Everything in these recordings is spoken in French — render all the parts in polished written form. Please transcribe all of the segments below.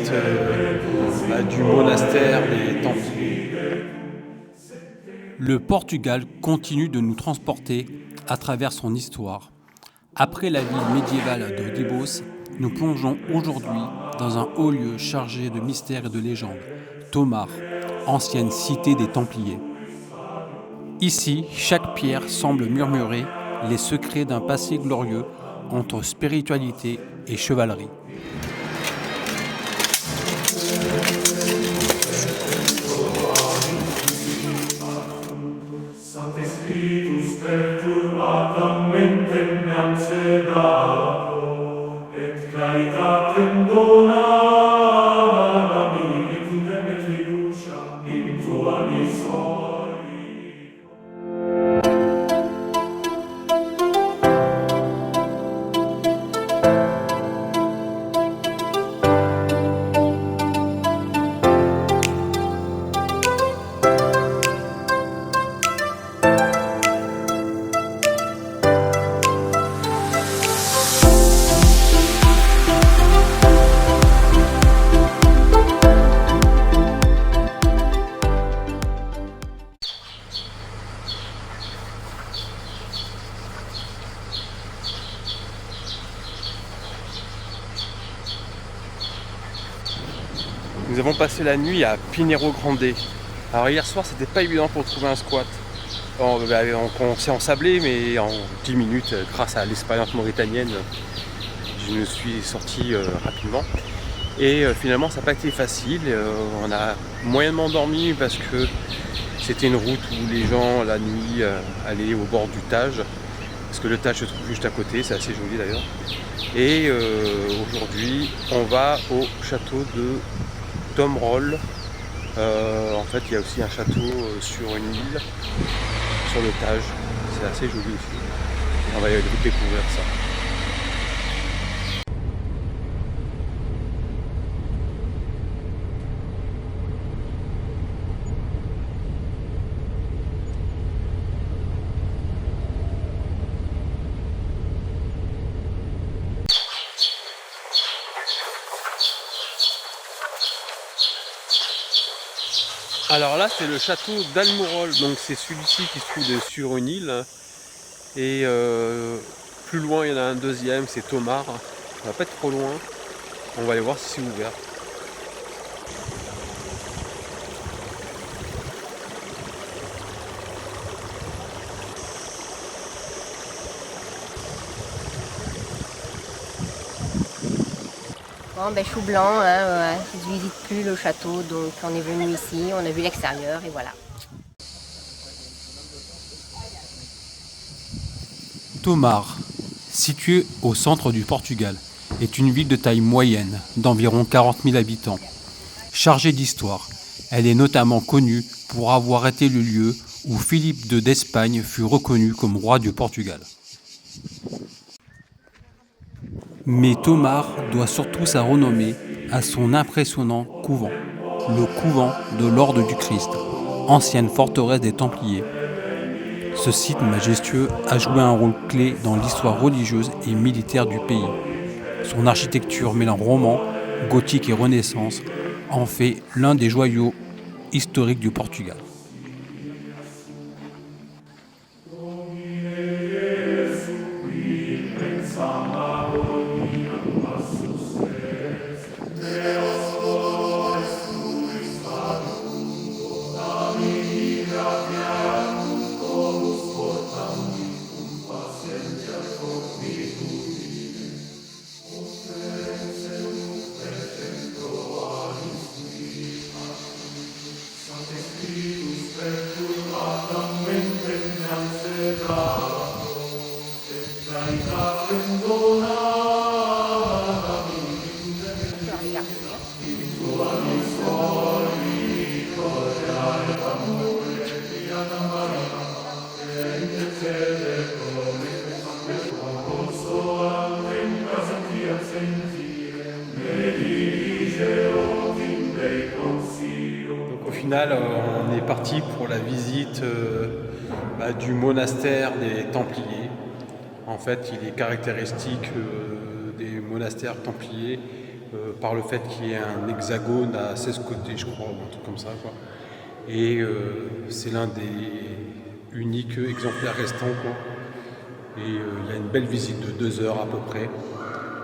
visite du monastère des Templiers. Le Portugal continue de nous transporter à travers son histoire. Après la ville médiévale de Libos, nous plongeons aujourd'hui dans un haut lieu chargé de mystères et de légendes, Tomar, ancienne cité des Templiers. Ici, chaque pierre semble murmurer les secrets d'un passé glorieux entre spiritualité et chevalerie. Nous avons passé la nuit à Pinheiro Grande. Alors hier soir, c'était pas évident pour trouver un squat. On s'est ensablé, mais en 10 minutes, grâce à l'expérience mauritanienne, je me suis sorti rapidement. Et finalement, ça n'a pas été facile. On a moyennement dormi parce que c'était une route où les gens, la nuit, allaient au bord du Tage. Parce que le Tage se trouve juste à côté, c'est assez joli d'ailleurs. Et aujourd'hui, on va au château de Tomrol. En fait, il y a aussi un château sur une île, sur le Tage. C'est assez joli aussi. Et on va aller découvrir ça. Alors là, c'est le château d'Almorol, donc c'est celui-ci qui se trouve sur une île. Et plus loin, il y en a un deuxième, c'est Tomar. On va pas être trop loin. On va aller voir si c'est ouvert. Bon, chou blanc, hein, je ne visite plus le château, donc on est venu ici, on a vu l'extérieur et voilà. Tomar, située au centre du Portugal, est une ville de taille moyenne, d'environ 40 000 habitants. Chargée d'histoire, elle est notamment connue pour avoir été le lieu où Philippe II d'Espagne fut reconnu comme roi du Portugal. Mais Tomar doit surtout sa renommée à son impressionnant couvent, le couvent de l'Ordre du Christ, ancienne forteresse des Templiers. Ce site majestueux a joué un rôle clé dans l'histoire religieuse et militaire du pays. Son architecture mêlant roman, gothique et renaissance en fait l'un des joyaux historiques du Portugal. Donc au final, on est parti pour la visite du monastère des Templiers. En fait, il est caractéristique des monastères templiers par le fait qu'il y ait un hexagone à 16 côtés, je crois, ou un truc comme ça, quoi. Et c'est l'un des uniques exemplaires restants, quoi. Et il y a une belle visite de 2 heures à peu près.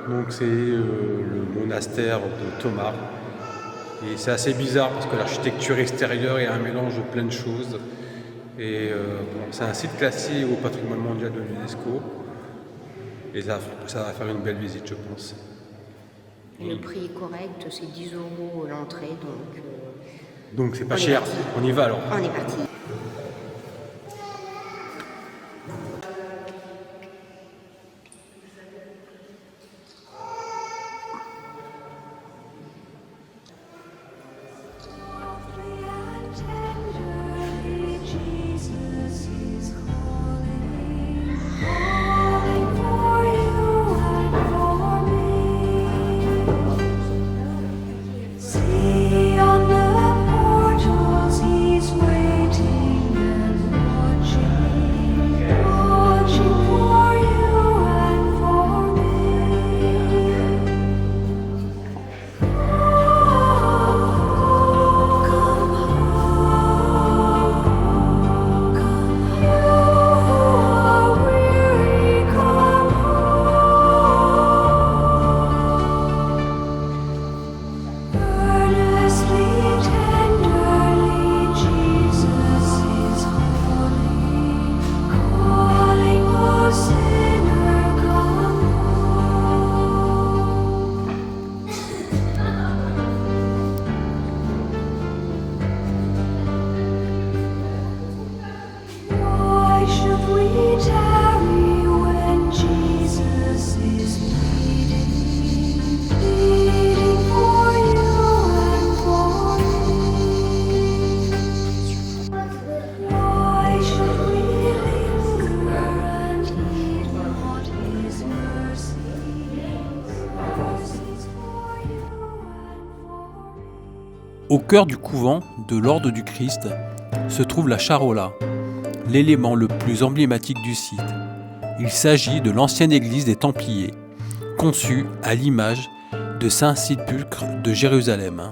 Donc c'est le monastère de Tomar. Et c'est assez bizarre parce que l'architecture extérieure est un mélange de plein de choses. Et c'est un site classé au patrimoine mondial de l'UNESCO. Et ça va faire une belle visite, je pense. Le prix est correct, c'est 10 € l'entrée, Donc c'est pas On est cher. parti. On y va alors. on est parti. Au cœur du couvent de l'Ordre du Christ se trouve la charola, l'élément le plus emblématique du site. Il s'agit de l'ancienne église des Templiers, conçue à l'image de Saint-Sépulcre de Jérusalem.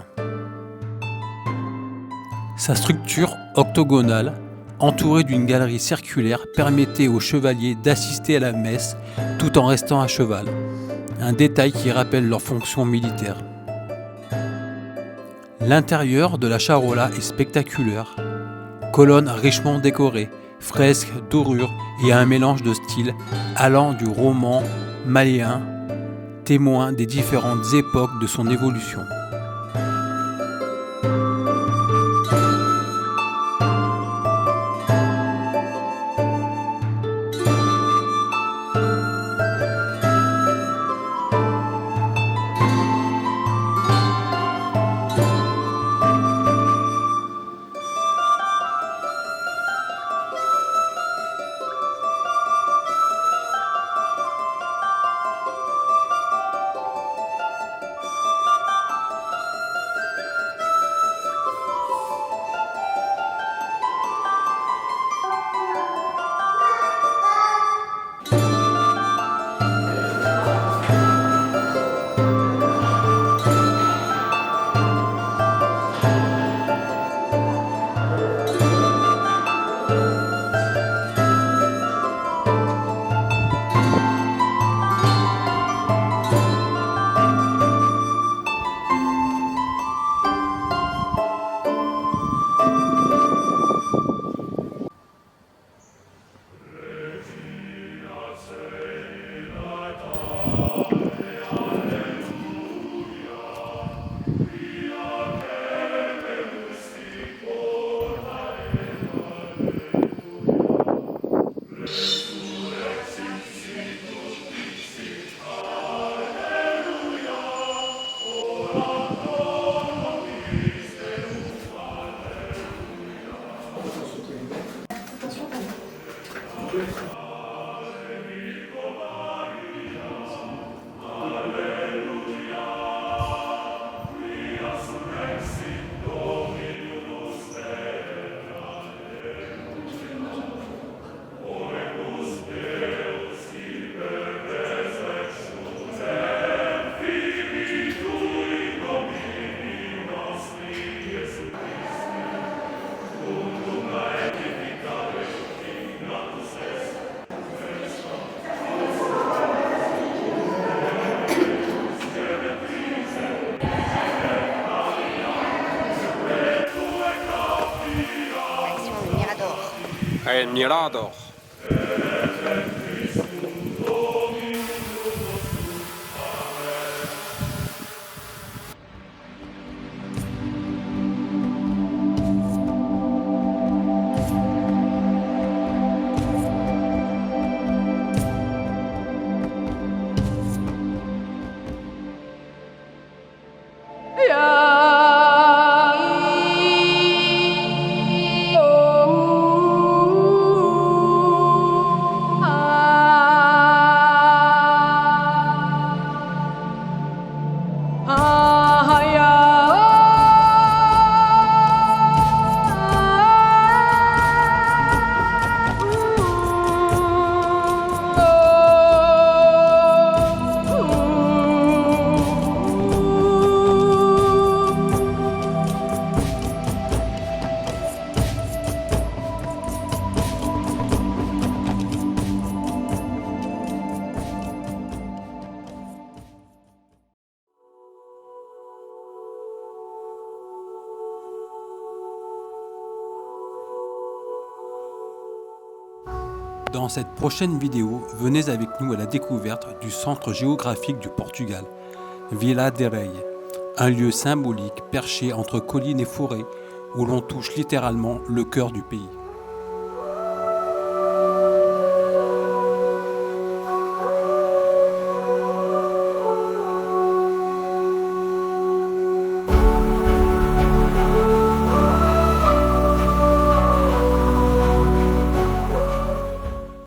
Sa structure octogonale, entourée d'une galerie circulaire, permettait aux chevaliers d'assister à la messe tout en restant à cheval, un détail qui rappelle leur fonction militaire. L'intérieur de la charola est spectaculaire. Colonnes richement décorées, fresques, dorures et un mélange de styles allant du roman maléen, témoin des différentes époques de son évolution. El Mirador. Dans cette prochaine vidéo, venez avec nous à la découverte du centre géographique du Portugal, Vila de Rei, un lieu symbolique perché entre collines et forêts où l'on touche littéralement le cœur du pays.